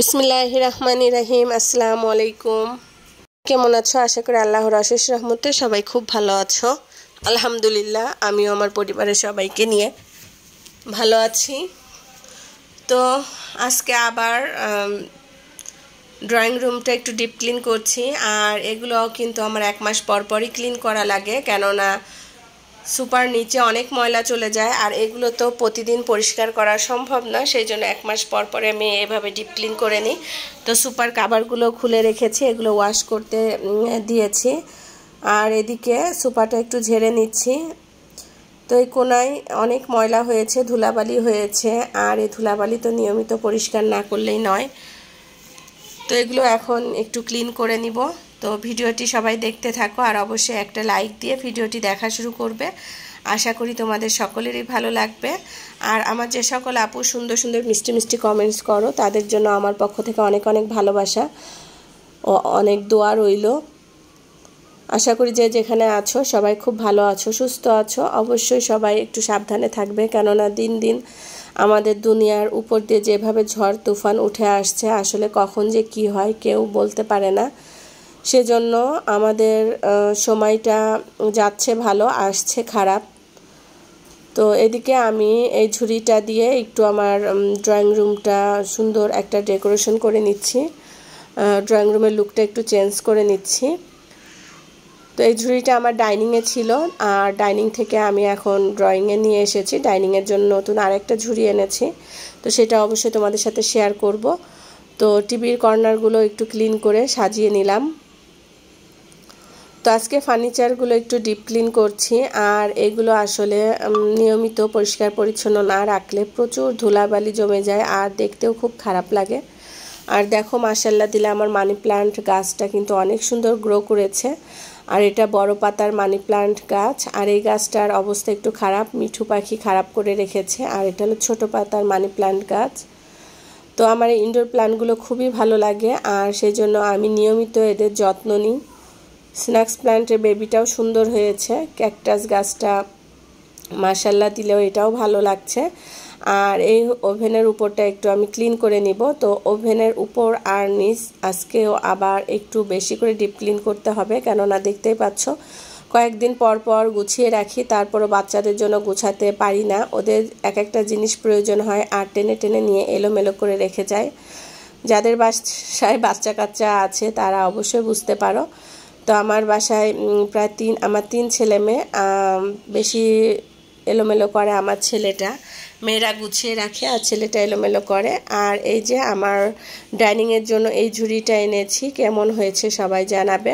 বিসমিল্লাহিররহমানিররহিম। আসসালামু আলাইকুম। কেমন আছো? আশা করি আল্লাহর অশেষ রহমতে সবাই খুব ভালো আছো। আলহামদুলিল্লাহ, আমিও আমার পরিবারের সবাইকে নিয়ে ভালো আছি। তো আজকে আবার ড্রয়িং রুমটা একটু ডিপ ক্লিন করছি। আর এগুলোও কিন্তু আমার 1 মাস পর পরই ক্লিন করা লাগে, কেননা সুপার নিচে অনেক ময়লা চলে যায় আর এগুলো তো প্রতিদিন পরিষ্কার করা সম্ভব না, সেই জন্য 1 মাস পর পরে আমি এভাবে ডিপ ক্লিন করে নিই। তো সুপার কাভারগুলো খুলে রেখেছি, এগুলো ওয়াশ করতে দিয়েছি। আর এদিকে সুপারটা একটু ঝেড়ে নিচ্ছি। তো এই কোনায় অনেক ময়লা হয়েছে, ধুলাবালি হয়েছে, আর এই ধুলাবালি তো নিয়মিত পরিষ্কার না করলেই নয়। তো এগুলো এখন একটু ক্লিন করে নিব। তো ভিডিওটি সবাই দেখতে থাকো আর অবশ্যই একটা লাইক দিয়ে ভিডিওটি দেখা শুরু করবে। আশা করি তোমাদের সকলেরই ভালো লাগবে। আর আমার যে সকল আপু সুন্দর সুন্দর মিষ্টি মিষ্টি কমেন্টস করো, তাদের জন্য আমার পক্ষ থেকে অনেক অনেক ভালোবাসা ও অনেক দোয়া রইল। আশা করি যে যেখানে আছো সবাই খুব ভালো আছো, সুস্থ আছো। অবশ্যই সবাই একটু সাবধানে থাকবে, কেননা দিন দিন আমাদের দুনিয়ার উপর দিয়ে যেভাবে ঝড় তুফান উঠে আসছে, আসলে কখন যে কি হয় কেউ বলতে পারে না। সেজন্য আমাদের সময়টা যাচ্ছে ভালো, আসছে খারাপ। তো এদিকে আমি এই ঝুড়িটা দিয়ে একটু আমার ড্রয়িং রুমটা সুন্দর একটা ডেকোরেশন করে নিচ্ছি, ড্রয়িং রুমের লুকটা একটু চেঞ্জ করে নিচ্ছি। তো এই ঝুড়িটা আমার ডাইনিংয়ে ছিল, আর ডাইনিং থেকে আমি এখন ড্রয়িংয়ে নিয়ে এসেছি। ডাইনিংয়ের জন্য নতুন আরেকটা ঝুড়ি এনেছি, তো সেটা অবশ্যই তোমাদের সাথে শেয়ার করব। তো টিভির কর্নারগুলো একটু ক্লিন করে সাজিয়ে নিলাম। তো আজকে ফার্নিচারগুলো একটু ডিপ ক্লিন করছি। আর এগুলো আসলে নিয়মিত পরিষ্কার পরিচ্ছন্ন না রাখলে প্রচুর ধুলাবালি জমে যায় আর দেখতেও খুব খারাপ লাগে। আর দেখো মাশাআল্লাহ দিলে আমার মানি প্লান্ট গাছটা কিন্তু অনেক সুন্দর গ্রো করেছে। আর এটা বড় পাতার মানি প্লান্ট গাছ, আর এই গাছটার অবস্থা একটু খারাপ, মিঠু পাখি খারাপ করে রেখেছে। আর এটা হলো ছোট পাতার মানি প্লান্ট গাছ। তো আমার এই ইনডোর প্ল্যান্টগুলো খুবই ভালো লাগে, আর সেই জন্য আমি নিয়মিত এদের যত্ন নিই। স্ন্যাক্স প্ল্যান্টের বেবিটাও সুন্দর হয়েছে। ক্যাকটাস গাছটা মাশাআল্লাহ দিলেও এটাও ভালো লাগছে। আর এই ওভেনের উপরটা একটু আমি ক্লিন করে নিব। তো ওভেনের উপর আর নিচ আজকেও আবার একটু বেশি করে ডিপ ক্লিন করতে হবে, কেননা দেখতেই পাচ্ছ কয়েকদিন পর পর গুছিয়ে রাখি, তারপরও বাচ্চাদের জন্য গুছাতে পারি না। ওদের এক একটা জিনিস প্রয়োজন হয় আর টেনে টেনে নিয়ে এলোমেলো করে রেখে যায়। যাদের বাসায় বাচ্চা কাচ্চা আছে তারা অবশ্যই বুঝতে পারো। তো আমার বাসায় প্রায় আমার 3 ছেলে মেয়ে, বেশি এলোমেলো করে আমার ছেলেটা। মেয়েরা গুছিয়ে রাখে আর ছেলেটা এলোমেলো করে। আর এই যে আমার ডাইনিংয়ের জন্য এই ঝুড়িটা এনেছি, কেমন হয়েছে সবাই জানাবে।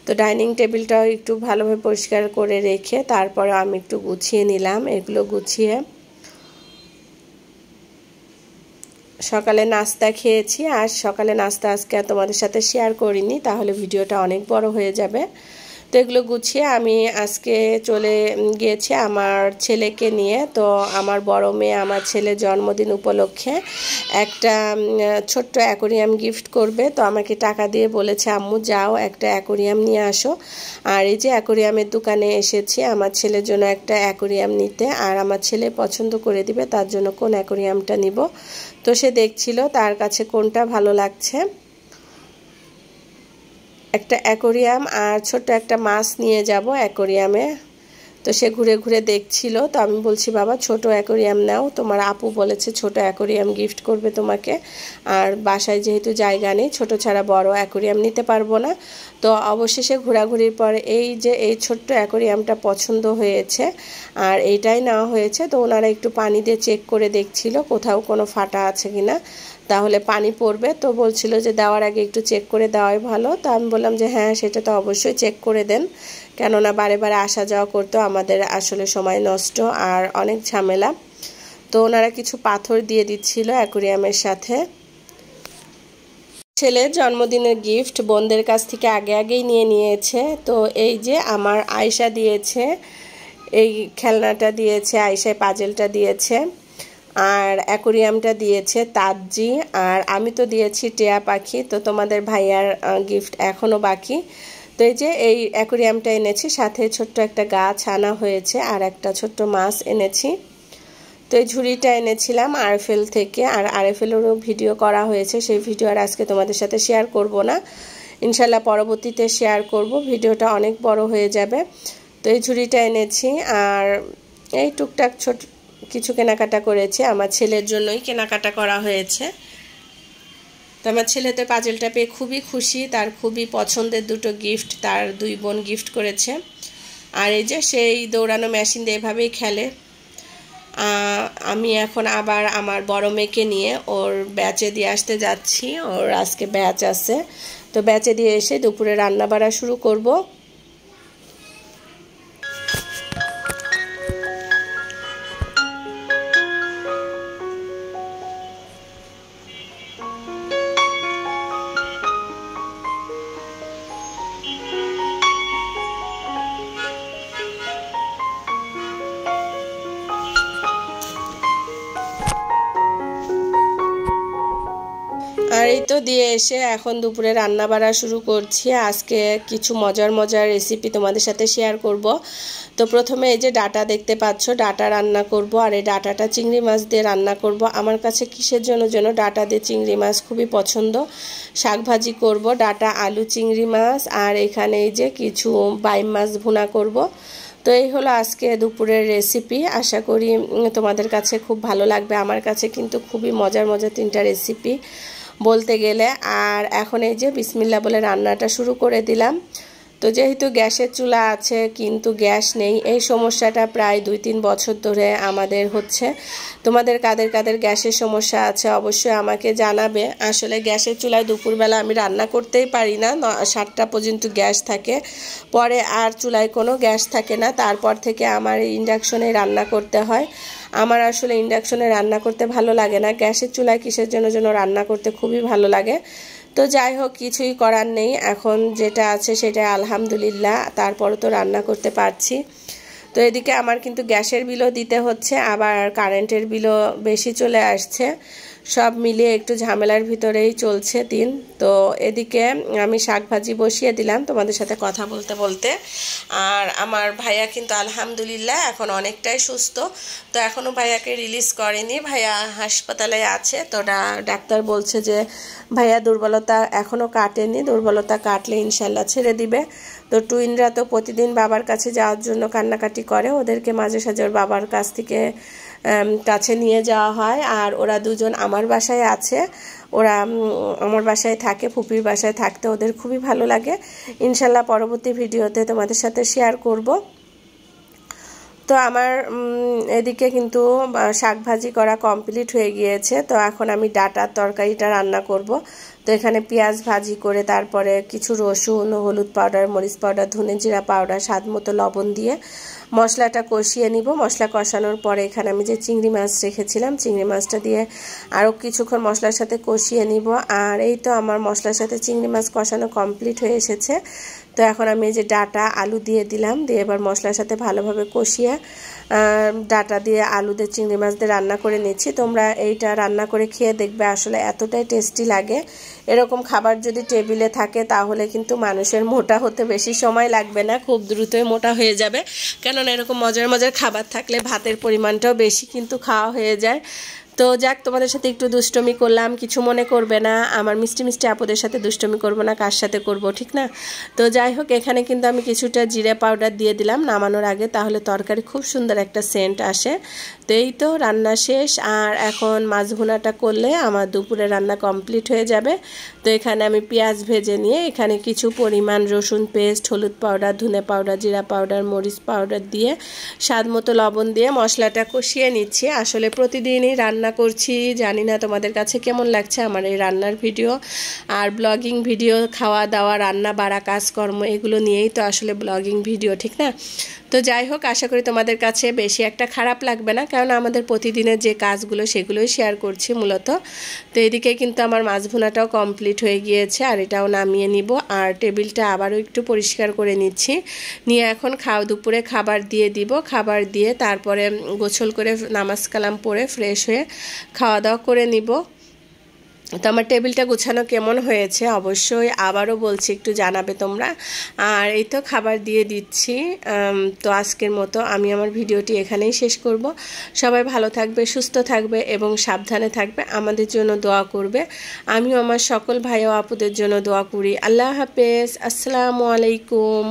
তো ডাইনিং টেবিলটাও একটু ভালোভাবে পরিষ্কার করে রেখে তারপরে আমি একটু গুছিয়ে নিলাম। এগুলো গুছিয়ে সকালে নাস্তা খেয়েছি। আর সকালে নাস্তা আজকে তোমাদের সাথে শেয়ার করিনি, তাহলে ভিডিওটা অনেক বড় হয়ে যাবে। তো এগুলো গুছিয়ে আমি আজকে চলে গিয়েছি আমার ছেলেকে নিয়ে। তো আমার বড় মেয়ে আমার ছেলের জন্মদিন উপলক্ষে একটা ছোট্ট অ্যাকোরিয়াম গিফট করবে। তো আমাকে টাকা দিয়ে বলেছে, আম্মু যাও একটা অ্যাকোরিয়াম নিয়ে আসো। আর এই যে অ্যাকোরিয়ামের দোকানে এসেছি আমার ছেলের জন্য একটা অ্যাকোরিয়াম নিতে। আর আমার ছেলে পছন্দ করে দিবে তার জন্য কোন অ্যাকোরিয়ামটা নিব। তো সে দেখছিল তার কাছে কোনটা ভালো লাগছে। একটা অ্যাকোরিয়াম আর ছোট্ট একটা মাছ নিয়ে যাব অ্যাকোরিয়ামে। তো সে ঘুরে ঘুরে দেখছিল। তো আমি বলছি, বাবা ছোট অ্যাকোরিয়াম নাও, তোমার আপু বলেছে ছোট অ্যাকোরিয়াম গিফট করবে তোমাকে। আর বাসায় যেহেতু জায়গা নেই, ছোট ছাড়া বড় অ্যাকোরিয়াম নিতে পারবো না। তো অবশেষে ঘোরাঘুরির পরে এই যে এই ছোট্ট অ্যাকোরিয়ামটা পছন্দ হয়েছে আর এইটাই নেওয়া হয়েছে। তো ওনারা একটু পানি দিয়ে চেক করে দেখছিল কোথাও কোনো ফাটা আছে কিনা, তাহলে পানি পড়বে। তো বলছিল যে দেওয়ার আগে একটু চেক করে দেওয়াই ভালো। তো আমি বললাম যে হ্যাঁ সেটা তো অবশ্যই চেক করে দেন, কেননা বারে বারে আসা যাওয়া করতেও আমাদের আসলে সময় নষ্ট আর অনেক ঝামেলা। তো ওনারা কিছু পাথর দিয়ে দিচ্ছিল অ্যাকোরিয়ামের সাথে। ছেলের জন্মদিনের গিফট বোনদের কাছ থেকে আগে আগেই নিয়ে নিয়েছে। তো এই যে আমার আয়শা দিয়েছে এই খেলনাটা দিয়েছে, আয়শায় পাজেলটা দিয়েছে, আর অ্যাকোরিয়ামটা দিয়েছে তাজি, আর আমি তো দিয়েছি টিয়া পাখি। তো তোমাদের ভাইয়ার গিফট এখনও বাকি। তো এই যে এই অ্যাকোরিয়ামটা এনেছি, সাথে ছোট্ট একটা গাছ আনা হয়েছে আর একটা ছোট্ট মাছ এনেছি। তো এই ঝুড়িটা এনেছিলাম আরএফএল থেকে, আর আরএফএলেরও ভিডিও করা হয়েছে, সেই ভিডিও আর আজকে তোমাদের সাথে শেয়ার করব না, ইনশাল্লাহ পরবর্তীতে শেয়ার করব, ভিডিওটা অনেক বড় হয়ে যাবে। তো এই ঝুড়িটা এনেছি, আর এই টুকটাক ছোট কিছু কেনাকাটা করেছি, আমার ছেলের জন্যই কেনাকাটা করা হয়েছে। তো আমার ছেলে তো পাজেলটা পেয়ে খুবই খুশি, তার খুবই পছন্দের দুটো গিফট তার দুই বোন গিফট করেছে। আর এই যে সেই দৌড়ানো মেশিন দিয়ে এভাবেই খেলে। আমি এখন আবার আমার বড় মেয়েকে নিয়ে ওর ব্যাচে দিয়ে আসতে যাচ্ছি, ওর আজকে ব্যাচ আছে, তো ব্যাচে দিয়ে এসে দুপুরে রান্না বাড়া শুরু করব। আর এই তো দিয়ে এসে এখন দুপুরে রান্না বাড়া শুরু করছি। আজকে কিছু মজার মজার রেসিপি তোমাদের সাথে শেয়ার করব। তো প্রথমে এই যে ডাটা দেখতে পাচ্ছ, ডাটা রান্না করব, আর এই ডাটাটা চিংড়ি মাছ দিয়ে রান্না করব। আমার কাছে কিসের জন্য যেন ডাটা দিয়ে চিংড়ি মাছ খুবই পছন্দ। শাক ভাজি করব, ডাটা আলু চিংড়ি মাছ, আর এখানে এই যে কিছু বাইম মাছ ভুনা করব। তো এই হলো আজকে দুপুরের রেসিপি, আশা করি তোমাদের কাছে খুব ভালো লাগবে। আমার কাছে কিন্তু খুবই মজার মজার তিনটা রেসিপি বলতে গেলে। আর এখন এই যে বিসমিল্লাহ বলে রান্নাটা শুরু করে দিলাম। তো যেহেতু গ্যাসের চুলা আছে কিন্তু গ্যাস নেই, এই সমস্যাটা প্রায় 2-3 বছর ধরে আমাদের হচ্ছে। তোমাদের কাদের কাদের গ্যাসের সমস্যা আছে অবশ্যই আমাকে জানাবে। আসলে গ্যাসের চুলায় দুপুরবেলা আমি রান্না করতেই পারি না, 7টা পর্যন্ত গ্যাস থাকে, পরে আর চুলায় কোনো গ্যাস থাকে না, তারপর থেকে আমার ইন্ডাকশনে রান্না করতে হয়। আমার আসলে ইন্ডাকশনে রান্না করতে ভালো লাগে না, গ্যাসের চুলায় কিসের জন্য যেন রান্না করতে খুবই ভালো লাগে। তো যাই হোক, কিছুই করার নেই, এখন যেটা আছে সেটা আলহামদুলিল্লাহ, তারপরও তো রান্না করতে পারছি। তো এদিকে আমার কিন্তু গ্যাসের বিলও দিতে হচ্ছে, আবার কারেন্টের বিলও বেশি চলে আসছে, সব মিলিয়ে একটু ঝামেলার ভিতরেই চলছে দিন। তো এদিকে আমি শাক ভাজি বসিয়ে দিলাম তোমাদের সাথে কথা বলতে বলতে। আর আমার ভাইয়া কিন্তু আলহামদুলিল্লাহ এখন অনেকটাই সুস্থ, তো এখনও ভাইয়াকে রিলিজ করেনি, ভাইয়া হাসপাতালে আছে। তো ডাক্তার বলছে যে ভাইয়া দুর্বলতা এখনও কাটেনি, দুর্বলতা কাটলে ইনশাল্লাহ ছেড়ে দিবে। তো টুইনরা তো প্রতিদিন বাবার কাছে যাওয়ার জন্য কান্নাকাটি করে, ওদেরকে মাঝে সাঝে ওর বাবার কাছ থেকে কাছে নিয়ে যাওয়া হয়। আর ওরা দুজন আমার বাসায় আছে, ওরা আমার বাসায় থাকে, ফুপির বাসায় থাকতে ওদের খুবই ভালো লাগে। ইনশাল্লাহ পরবর্তী ভিডিওতে তোমাদের সাথে শেয়ার করব। তো আমার এদিকে কিন্তু শাক ভাজি করা কমপ্লিট হয়ে গিয়েছে। তো এখন আমি ডাটার তরকারিটা রান্না করব। তো এখানে পেঁয়াজ ভাজি করে তারপরে কিছু রসুন, হলুদ পাউডার, মরিচ পাউডার, ধনে জিরা পাউডার, স্বাদ মতো লবণ দিয়ে মশলাটা কষিয়ে নিব। মশলা কষানোর পরে এখানে আমি যে চিংড়ি মাছ রেখেছিলাম, চিংড়ি মাছটা দিয়ে আরও কিছুক্ষণ মশলার সাথে কষিয়ে নিব। আর এই তো আমার মশলার সাথে চিংড়ি মাছ কষানো কমপ্লিট হয়ে এসেছে। তো এখন আমি এই যে ডাটা আলু দিয়ে দিলাম, দিয়ে এবার মশলার সাথে ভালোভাবে কষিয়ে ডাটা দিয়ে আলু দিয়ে চিংড়ি মাছ দিয়ে রান্না করে নিচ্ছি। তোমরা এইটা রান্না করে খেয়ে দেখবে, আসলে এতটাই টেস্টি লাগে। এরকম খাবার যদি টেবিলে থাকে তাহলে কিন্তু মানুষের মোটা হতে বেশি সময় লাগবে না, খুব দ্রুতই মোটা হয়ে যাবে। কেননা এরকম মজার মজার খাবার থাকলে ভাতের পরিমাণটাও বেশি কিন্তু খাওয়া হয়ে যায়। তো যাক, তোমাদের সাথে একটু দুষ্টমি করলাম, কিছু মনে করবে না, আমার মিষ্টি মিষ্টি আপুদের সাথে দুষ্টমি করব না, কার সাথে করব, ঠিক না? তো যাই হোক, এখানে কিন্তু আমি কিছুটা জিরে পাউডার দিয়ে দিলাম নামানোর আগে, তাহলে তরকারি খুব সুন্দর একটা সেন্ট আসে। তো এই তো রান্না শেষ, আর এখন মাছ ভুনাটা করলে আমার দুপুরে রান্না কমপ্লিট হয়ে যাবে। তো এখানে আমি পেঁয়াজ ভেজে নিয়ে এখানে কিছু পরিমাণ রসুন পেস্ট, হলুদ পাউডার, ধনে পাউডার, জিরা পাউডার, মরিচ পাউডার দিয়ে স্বাদ মতো লবণ দিয়ে মশলাটা কষিয়ে নিচ্ছি। আসলে প্রতিদিনই রান্না করছি, জানি না তোমাদের কাছে কেমন লাগছে আমার এই রান্নার ভিডিও আর ব্লগিং ভিডিও, খাওয়া দাওয়া, রান্না বাড়া, কাজকর্ম, এগুলো নিয়েই তো আসলে ব্লগিং ভিডিও, ঠিক না? তো যাই হোক, আশা করি তোমাদের কাছে বেশি একটা খারাপ লাগবে না, কারণ আমাদের প্রতিদিনের যে কাজগুলো সেগুলোই শেয়ার করছি মূলত। তো এদিকে কিন্তু আমার মাছ ভুনাটাও কমপ্লিট হয়ে গিয়েছে, আর এটাও নামিয়ে নিব। আর টেবিলটা আবারও একটু পরিষ্কার করে নিচ্ছি, নিয়ে এখন দুপুরে খাবার দিয়ে দিব। খাবার দিয়ে তারপরে গোসল করে নামাজ কালাম পড়ে ফ্রেশ হয়ে খাওয়া দাওয়া করে নিব। তো আমার টেবিলটা গুছানো কেমন হয়েছে অবশ্যই আবারও বলছি, একটু জানাবে তোমরা। আর এই তো খাবার দিয়ে দিচ্ছি। তো আজকের মতো আমি আমার ভিডিওটি এখানেই শেষ করব। সবাই ভালো থাকবে, সুস্থ থাকবে এবং সাবধানে থাকবে, আমাদের জন্য দোয়া করবে। আমিও আমার সকল ভাই ও আপুদের জন্য দোয়া করি। আল্লাহ হাফেজ, আসসালামু আলাইকুম।